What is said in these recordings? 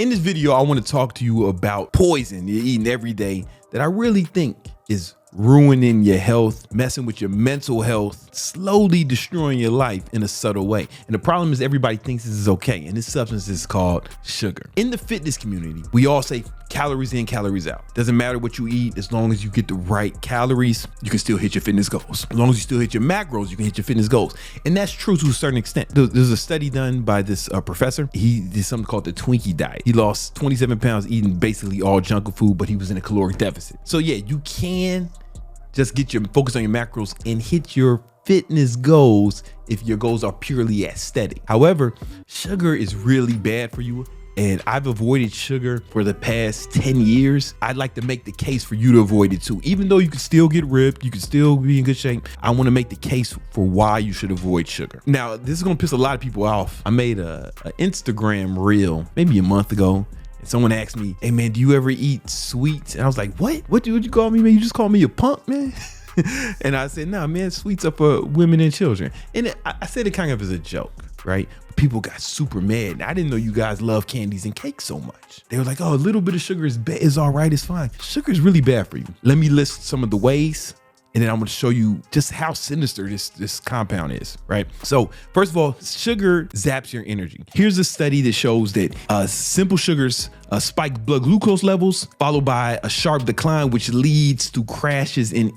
In this video, I want to talk to you about poison you're eating every day that I really think is ruining your health, messing with your mental health, slowly destroying your life in a subtle way. And the problem is everybody thinks this is okay. And this substance is called sugar. In the fitness community, we all say calories in, calories out. Doesn't matter what you eat, as long as you get the right calories, you can still hit your fitness goals. As long as you still hit your macros, you can hit your fitness goals. And that's true to a certain extent. There's a study done by this professor. He did something called the Twinkie diet. He lost 27 pounds eating basically all junk food, but he was in a caloric deficit. So yeah, you can just get your focus on your macros and hit your fitness goals if your goals are purely aesthetic. However, sugar is really bad for you. And I've avoided sugar for the past 10 years. I'd like to make the case for you to avoid it too. Even though you can still get ripped, you can still be in good shape, I want to make the case for why you should avoid sugar. Now, this is gonna piss a lot of people off. I made a Instagram reel maybe a month ago. And someone asked me, hey man, do you ever eat sweets? And I was like, what do you call me, man? You just call me a punk, man? And I said, nah, man, sweets are for women and children. And I said it kind of as a joke, right? People got super mad. I didn't know you guys love candies and cake so much. They were like, oh, a little bit of sugar is all right, it's fine. Sugar is really bad for you. Let me list some of the ways, and then I'm gonna show you just how sinister this compound is, right? So first of all, sugar zaps your energy. Here's a study that shows that simple sugars spike blood glucose levels, followed by a sharp decline, which leads to crashes in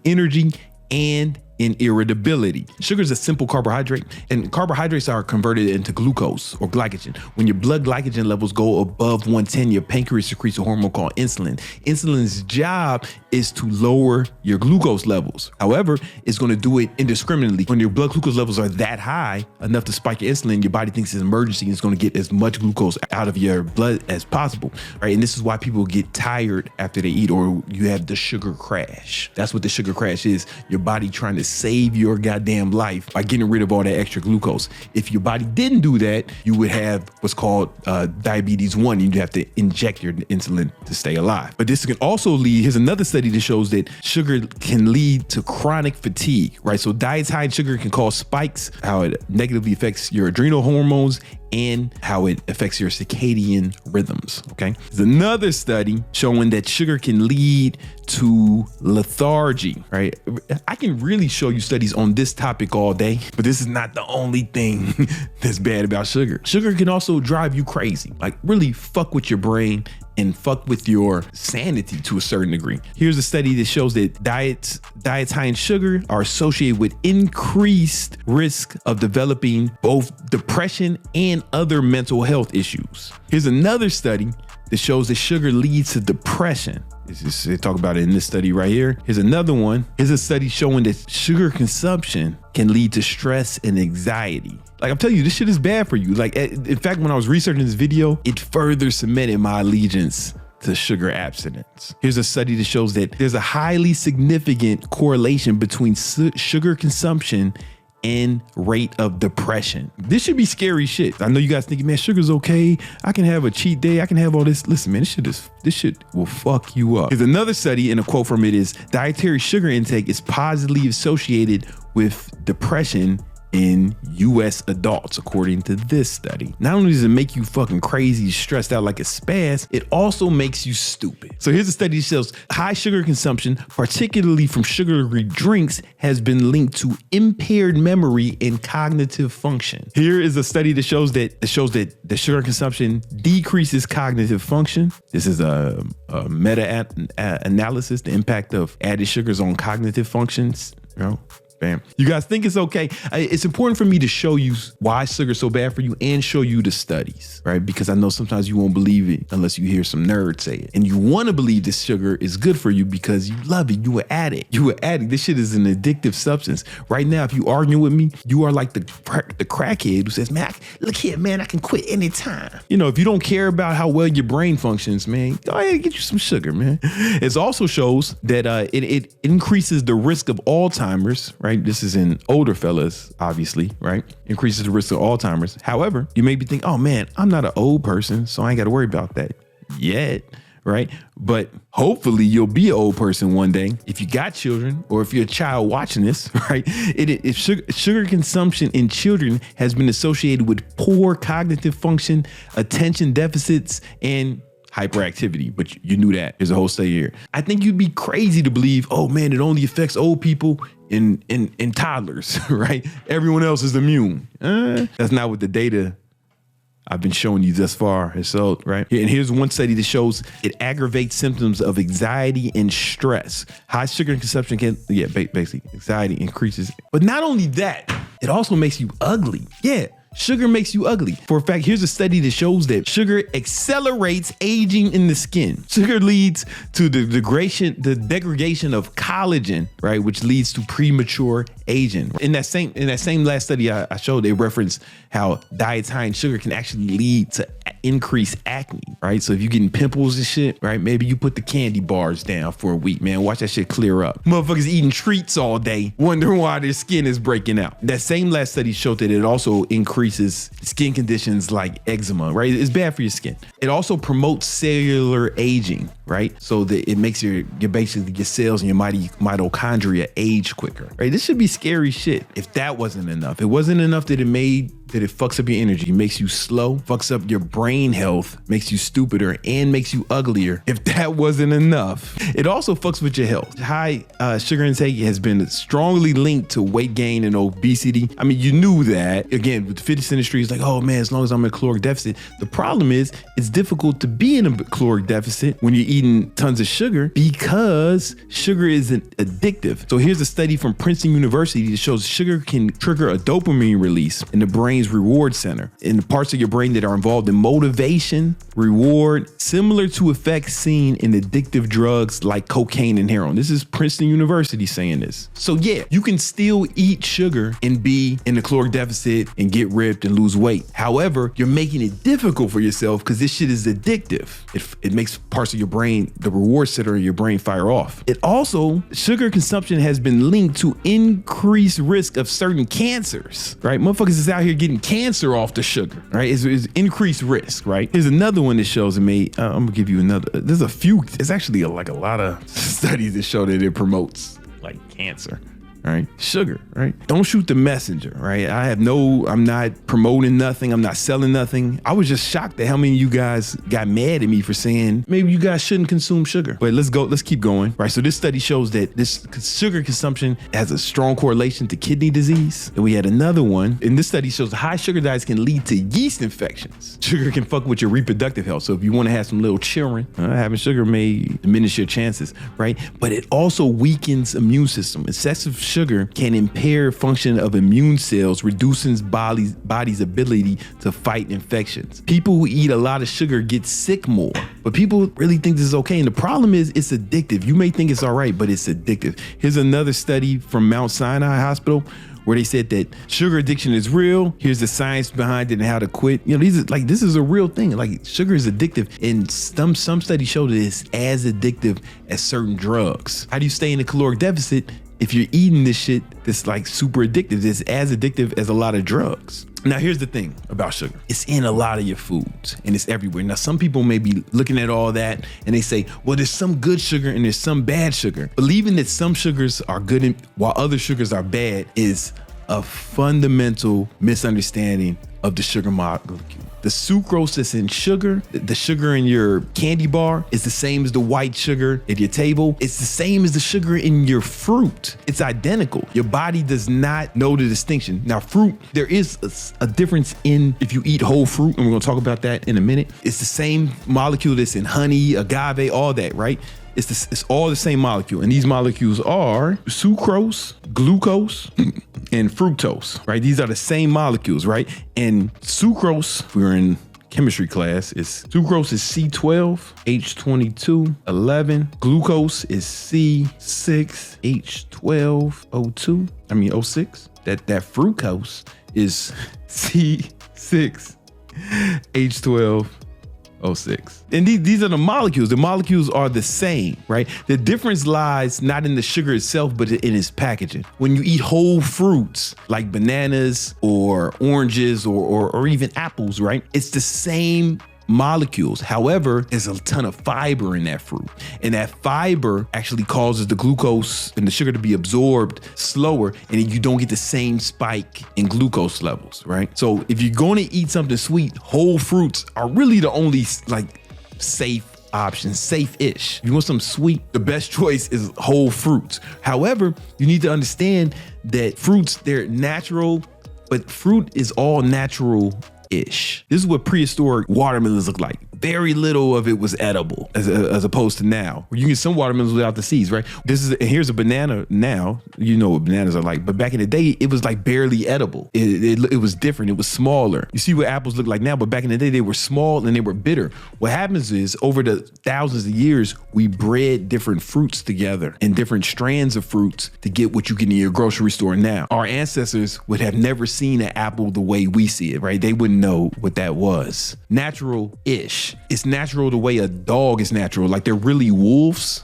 energy and in irritability. Sugar is a simple carbohydrate, and carbohydrates are converted into glucose or glycogen. When your blood glycogen levels go above 110, your pancreas secretes a hormone called insulin. Insulin's job is to lower your glucose levels. However, it's going to do it indiscriminately. When your blood glucose levels are that high, enough to spike your insulin, your body thinks it's an emergency and it's going to get as much glucose out of your blood as possible, right? And this is why people get tired after they eat, or you have the sugar crash. That's what the sugar crash is. Your body trying to save your goddamn life by getting rid of all that extra glucose. If your body didn't do that, you would have what's called diabetes 1. You'd have to inject your insulin to stay alive. But this can also lead, here's another study that shows that sugar can lead to chronic fatigue, right? So diets high in sugar can cause spikes, how it negatively affects your adrenal hormones and how it affects your circadian rhythms, okay? There's another study showing that sugar can lead to lethargy, right? I can really show you studies on this topic all day, but this is not the only thing that's bad about sugar. Sugar can also drive you crazy, like really fuck with your brain and fuck with your sanity to a certain degree. Here's a study that shows that diets high in sugar are associated with increased risk of developing both depression and other mental health issues. Here's another study that shows that sugar leads to depression. They talk about it in this study right here. Here's another one. Here's a study showing that sugar consumption can lead to stress and anxiety. Like I'm telling you, this shit is bad for you. Like, in fact, when I was researching this video, it further cemented my allegiance to sugar abstinence. Here's a study that shows that there's a highly significant correlation between sugar consumption and rate of depression. This should be scary shit. I know you guys thinking, man, sugar's okay. I can have a cheat day. I can have all this. Listen, man, this shit will fuck you up. Here's another study, and a quote from it is, dietary sugar intake is positively associated with depression in US adults, according to this study. Not only does it make you fucking crazy, stressed out like a spaz, it also makes you stupid. So here's a study that shows high sugar consumption, particularly from sugary drinks, has been linked to impaired memory and cognitive function. Here is a study that shows that the sugar consumption decreases cognitive function. This is a meta-analysis, the impact of added sugars on cognitive functions, you know. Bam. You guys think it's okay? It's important for me to show you why sugar's so bad for you and show you the studies, right? Because I know sometimes you won't believe it unless you hear some nerd say it. And you want to believe this sugar is good for you because you love it. You an addict. You an addict. This shit is an addictive substance. Right now, if you arguing with me, you are like the crackhead who says, man, look here, man, I can quit anytime. You know, if you don't care about how well your brain functions, man, go ahead and get you some sugar, man. It also shows that it increases the risk of Alzheimer's, right? This is in older fellas, obviously, right? Increases the risk of Alzheimer's. However, you may be thinking, oh man, I'm not an old person, so I ain't got to worry about that yet, right? But hopefully you'll be an old person one day if you got children, or if you're a child watching this, right? If sugar consumption in children has been associated with poor cognitive function, attention deficits, and hyperactivity. But you knew that. There's a whole study here. I think you'd be crazy to believe, oh man, it only affects old people and toddlers, right? Everyone else is immune. That's not what the data I've been showing you thus far has showed, right? And here's one study that shows it aggravates symptoms of anxiety and stress. High sugar consumption can, basically anxiety increases. But not only that, it also makes you ugly. Yeah. Sugar makes you ugly. For a fact, here's a study that shows that sugar accelerates aging in the skin. Sugar leads to the degradation of collagen, right, which leads to premature aging. In that same last study I showed, they referenced how diets high in sugar can actually lead to increased acne, right? So if you're getting pimples and shit, right, maybe you put the candy bars down for a week, man. Watch that shit clear up. Motherfuckers eating treats all day, wondering why their skin is breaking out. That same last study showed that it also increases skin conditions like eczema, right? It's bad for your skin. It also promotes cellular aging, right? So that it makes your cells and your mitochondria age quicker, right? This should be scary shit. If that wasn't enough, it wasn't enough that it fucks up your energy, makes you slow, fucks up your brain health, makes you stupider, and makes you uglier. If that wasn't enough, it also fucks with your health. High sugar intake has been strongly linked to weight gain and obesity. I mean, you knew that. Again, with the fitness industry, it's like, oh man, as long as I'm in a caloric deficit. The problem is it's difficult to be in a caloric deficit when you're eating tons of sugar because sugar is addictive. So here's a study from Princeton University that shows sugar can trigger a dopamine release in the brain's reward center, in the parts of your brain that are involved in motivation, reward, similar to effects seen in addictive drugs like cocaine and heroin. This is Princeton University saying this. So yeah, you can still eat sugar and be in a caloric deficit and get ripped and lose weight. However, you're making it difficult for yourself because this shit is addictive. It makes parts of your brain, the reward center of your brain, fire off. It also, sugar consumption has been linked to increased risk of certain cancers, right? Motherfuckers is out here getting cancer off the sugar, right? It's increased risk, right? Here's another one that shows me. I'm gonna give you another. There's a few. It's actually a lot of studies that show that it promotes like cancer. Right? Sugar, right? Don't shoot the messenger, right? I'm not promoting nothing. I'm not selling nothing. I was just shocked at how many of you guys got mad at me for saying maybe you guys shouldn't consume sugar. But let's keep going, right? So this study shows that this sugar consumption has a strong correlation to kidney disease. And we had another one, and this study shows high sugar diets can lead to yeast infections. Sugar can fuck with your reproductive health. So if you want to have some little children, having sugar may diminish your chances, right? But it also weakens immune system. Excessive sugar can impair function of immune cells, reducing body's ability to fight infections. People who eat a lot of sugar get sick more, but people really think this is okay. And the problem is it's addictive. You may think it's all right, but it's addictive. Here's another study from Mount Sinai Hospital where they said that sugar addiction is real. Here's the science behind it and how to quit. You know, this is a real thing. Like sugar is addictive, and some studies show that it's as addictive as certain drugs. How do you stay in a caloric deficit if you're eating this shit that's like super addictive? It's as addictive as a lot of drugs. Now, here's the thing about sugar. It's in a lot of your foods and it's everywhere. Now, some people may be looking at all that and they say, well, there's some good sugar and there's some bad sugar. Believing that some sugars are good while other sugars are bad is a fundamental misunderstanding of the sugar molecule. The sucrose that's in sugar, the sugar in your candy bar, is the same as the white sugar at your table. It's the same as the sugar in your fruit. It's identical. Your body does not know the distinction. Now, fruit, there is a difference in if you eat whole fruit, and we're gonna talk about that in a minute. It's the same molecule that's in honey, agave, all that, right? It's all the same molecule. And these molecules are sucrose, glucose, and fructose, right? These are the same molecules, right? And sucrose, if we were in chemistry class, sucrose is C12H2211. Glucose is C6H12O2. 06. That fructose is C6H12O6. And these are the molecules. The molecules are the same, right? The difference lies not in the sugar itself, but in its packaging. When you eat whole fruits like bananas or oranges or even apples, right? It's the same molecules. However, there's a ton of fiber in that fruit. And that fiber actually causes the glucose and the sugar to be absorbed slower, and you don't get the same spike in glucose levels, right? So if you're going to eat something sweet, whole fruits are really the only like safe option, safe-ish. If you want something sweet, the best choice is whole fruits. However, you need to understand that fruits, they're natural, but fruit is all natural-ish. This is what prehistoric watermelons look like. Very little of it was edible as opposed to now. You get some watermelons without the seeds, right? Here's a banana now. You know what bananas are like, but back in the day, it was like barely edible. It was different. It was smaller. You see what apples look like now, but back in the day, they were small and they were bitter. What happens is over the thousands of years, we bred different fruits together and different strands of fruits to get what you get in your grocery store now. Our ancestors would have never seen an apple the way we see it, right? They wouldn't know what that was. Natural-ish. It's natural the way a dog is natural. Like they're really wolves,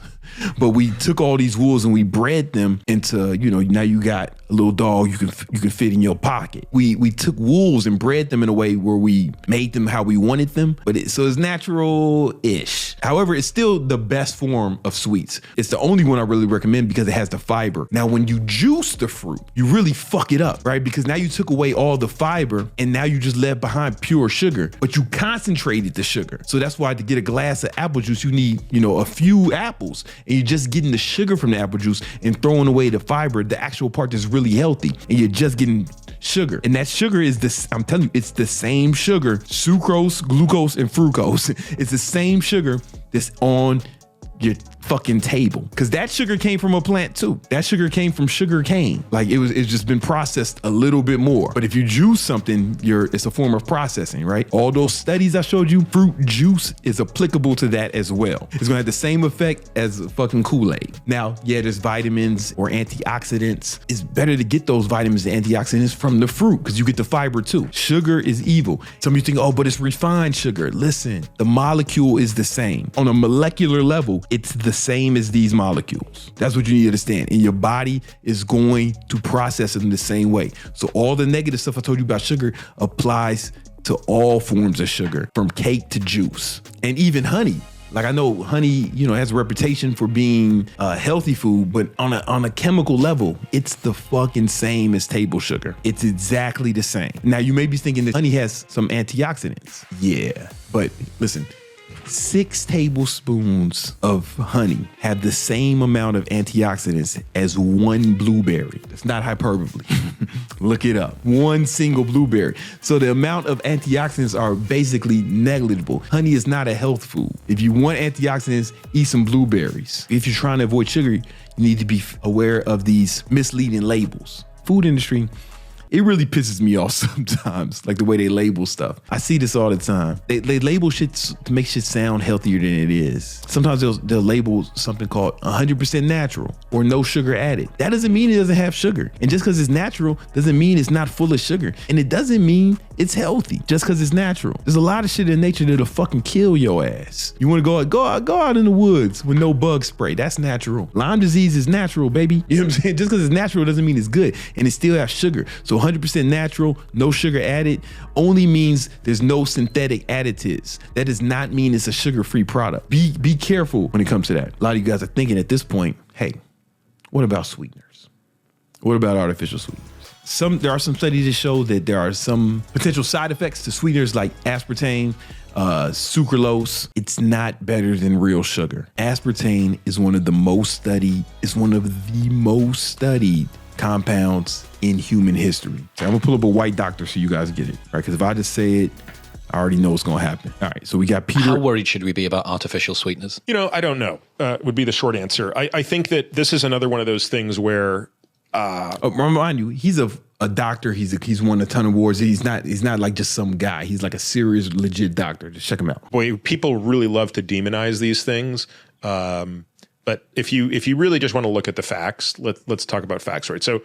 but we took all these wolves and we bred them into, now you got a little dog you can fit in your pocket. We took wolves and bred them in a way where we made them how we wanted them, so it's natural-ish. However, it's still the best form of sweets. It's the only one I really recommend because it has the fiber. Now, when you juice the fruit, you really fuck it up, right? Because now you took away all the fiber and now you just left behind pure sugar, but you concentrated the sugar. So that's why to get a glass of apple juice, you need, a few apples, and you're just getting the sugar from the apple juice and throwing away the fiber, the actual part that's really healthy, and you're just getting sugar. And that sugar is this, I'm telling you, it's the same sugar, sucrose, glucose, and fructose. It's the same sugar that's on your fucking table, because that sugar came from a plant too. That sugar came from sugar cane. Like it's just been processed a little bit more. But if you juice something, it's a form of processing, right? All those studies I showed you, fruit juice is applicable to that as well. It's gonna have the same effect as fucking Kool-Aid. Now, yeah, there's vitamins or antioxidants. It's better to get those vitamins and antioxidants from the fruit because you get the fiber too. Sugar is evil. Some of you think, oh, but it's refined sugar. Listen, the molecule is the same. On a molecular level, it's the same as these molecules. That's what you need to understand. And your body is going to process it in the same way. So all the negative stuff I told you about sugar applies to all forms of sugar, from cake to juice, and even honey. Like I know honey, has a reputation for being a healthy food, but on a chemical level, it's the fucking same as table sugar. It's exactly the same. Now you may be thinking that honey has some antioxidants. Yeah, but listen, 6 tablespoons of honey have the same amount of antioxidants as 1 blueberry. That's not hyperbole. Look it up. 1 single blueberry. So the amount of antioxidants are basically negligible. Honey is not a health food. If you want antioxidants, eat some blueberries. If you're trying to avoid sugar, you need to be aware of these misleading labels. Food industry, it really pisses me off sometimes, like the way they label stuff. I see this all the time. They label shit to make shit sound healthier than it is. Sometimes they'll label something called 100% natural or no sugar added. That doesn't mean it doesn't have sugar. And just because it's natural doesn't mean it's not full of sugar. And it doesn't mean it's healthy just because it's natural. There's a lot of shit in nature that'll fucking kill your ass. You want to go out in the woods with no bug spray. That's natural. Lyme disease is natural, baby. You know what I'm saying? Just because it's natural doesn't mean it's good. And it still has sugar. So 100% natural, no sugar added, only means there's no synthetic additives. That does not mean it's a sugar-free product. Be careful when it comes to that. A lot of you guys are thinking at this point, hey, what about sweeteners? What about artificial sweeteners? There are some studies that show that there are some potential side effects to sweeteners like aspartame, sucralose. It's not better than real sugar. Aspartame is one of the most studied compounds in human history. So I'm gonna pull up a white doctor so you guys get it, right? Because if I just say it, I already know what's gonna happen. All right, so we got Peter. How worried should we be about artificial sweeteners? I don't know, would be the short answer. I think that this is another one of those things where remind you, he's a doctor. He's won a ton of awards. He's not like just some guy. He's like a serious, legit doctor. Just check him out. Boy, people really love to demonize these things. But if you really just want to look at the facts, let's talk about facts, right? So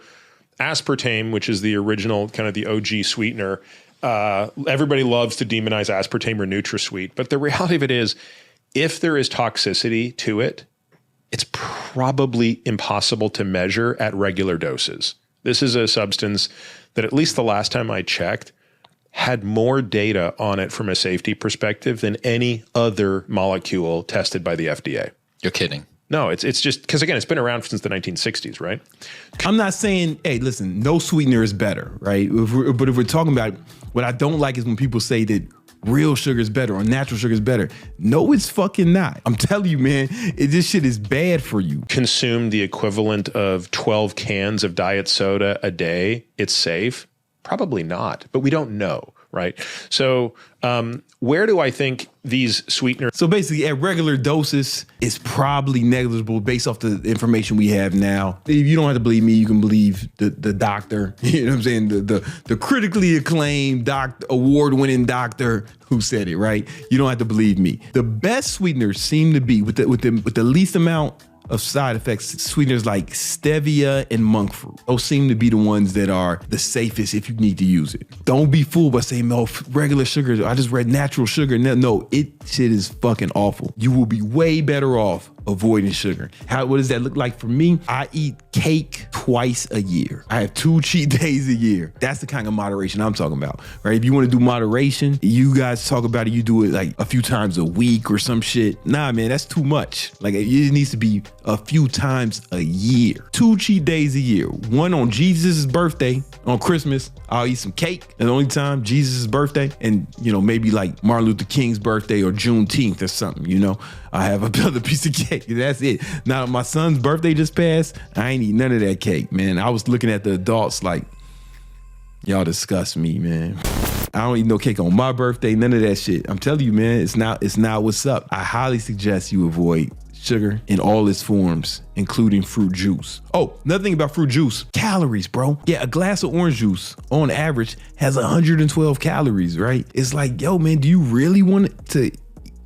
aspartame, which is the original kind of the OG sweetener, everybody loves to demonize aspartame or NutraSweet. But the reality of it is, if there is toxicity to it, it's probably impossible to measure at regular doses. This is a substance that, at least the last time I checked, had more data on it from a safety perspective than any other molecule tested by the FDA. You're kidding. No, it's just because, again, it's been around since the 1960s, right? I'm not saying, hey, listen, no sweetener is better, right? But if we're talking about it, what I don't like is when people say that real sugar is better or natural sugar is better. No, it's fucking not. I'm telling you, man, this shit is bad for you. Consume the equivalent of 12 cans of diet soda a day. It's safe? Probably not, but we don't know, right? So where do I think these sweeteners... So basically, at regular doses, it's probably negligible based off the information we have now. If you don't have to believe me, you can believe the doctor. You know what I'm saying? The critically acclaimed award-winning doctor who said it, right? You don't have to believe me. The best sweeteners seem to be with the least amount of side effects, sweeteners like stevia and monk fruit. Those seem to be the ones that are the safest if you need to use it. Don't be fooled by saying, no, regular sugar, I just read natural sugar. No, shit is fucking awful. You will be way better off avoiding sugar. What does that look like for me? I eat cake twice a year. I have 2 cheat days a year. That's the kind of moderation I'm talking about, right? If you want to do moderation, you guys talk about it, you do it like a few times a week or some shit. Nah, man, that's too much. Like, it needs to be a few times a year. 2 cheat days a year. One on Jesus' birthday, on Christmas, I'll eat some cake. And the only time, Jesus' birthday, and maybe like Martin Luther King's birthday or Juneteenth or something, I have another piece of cake. That's it. Now, my son's birthday just passed. I ain't eat none of that cake, man. I was looking at the adults like, y'all disgust me, man. I don't eat no cake on my birthday, none of that shit. I'm telling you, man, it's not what's up. I highly suggest you avoid sugar in all its forms, including fruit juice. Oh, another thing about fruit juice, calories, bro. Yeah, a glass of orange juice on average has 112 calories, right? It's like, yo, man, do you really want to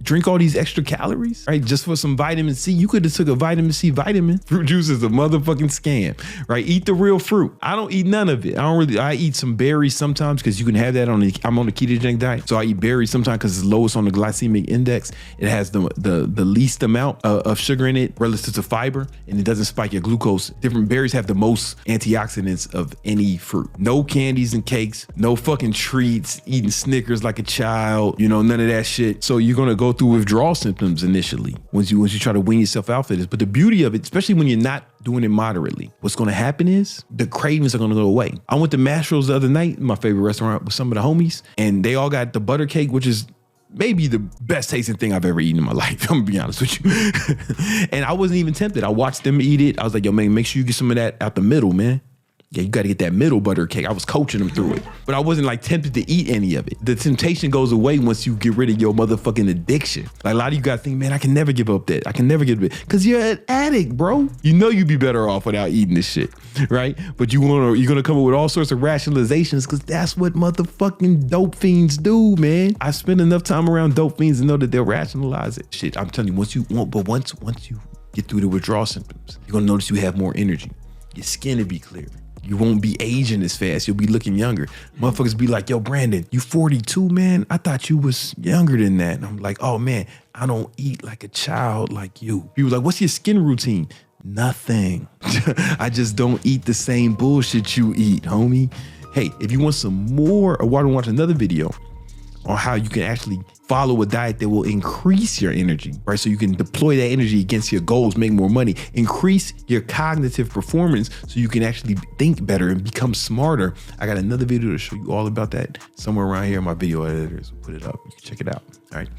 drink all these extra calories, right? Just for some vitamin C. You could have took a vitamin C vitamin. Fruit juice is a motherfucking scam, right? Eat the real fruit. I don't eat none of it. I eat some berries sometimes because you can have that I'm on a ketogenic diet. So I eat berries sometimes because it's lowest on the glycemic index. It has the least amount of sugar in it relative to fiber, and it doesn't spike your glucose. Different berries have the most antioxidants of any fruit. No candies and cakes, no fucking treats, eating Snickers like a child, none of that shit. So you're gonna go through withdrawal symptoms initially once you try to wean yourself out for this. But the beauty of it, especially when you're not doing it moderately, what's going to happen is the cravings are going to go away. I went to Mastro's the other night, my favorite restaurant, with some of the homies, and they all got the butter cake, which is maybe the best tasting thing I've ever eaten in my life. I'm gonna be honest with you. And I wasn't even tempted. I watched them eat it. I was like, yo, man, make sure you get some of that out the middle, man. Yeah, you got to get that middle butter cake. I was coaching them through it, but I wasn't like tempted to eat any of it. The temptation goes away once you get rid of your motherfucking addiction. Like, a lot of you guys think, man, I can never give up that. I can never give it, because you're an addict, bro. You'd be better off without eating this shit, right? But you're gonna come up with all sorts of rationalizations because that's what motherfucking dope fiends do, man. I spend enough time around dope fiends to know that they'll rationalize it. Shit, I'm telling you, once you get through the withdrawal symptoms, you're gonna notice you have more energy. Your skin will be clearer. You won't be aging as fast. You'll be looking younger. Motherfuckers be like, yo, Brandon, you 42, man? I thought you was younger than that. And I'm like, oh, man, I don't eat like a child like you. People like, what's your skin routine? Nothing. I just don't eat the same bullshit you eat, homie. Hey, if you want some more or want to watch another video on how you can actually follow a diet that will increase your energy, right? So you can deploy that energy against your goals, make more money, increase your cognitive performance so you can actually think better and become smarter. I got another video to show you all about that somewhere around here. My video editors will put it up. You can check it out. All right.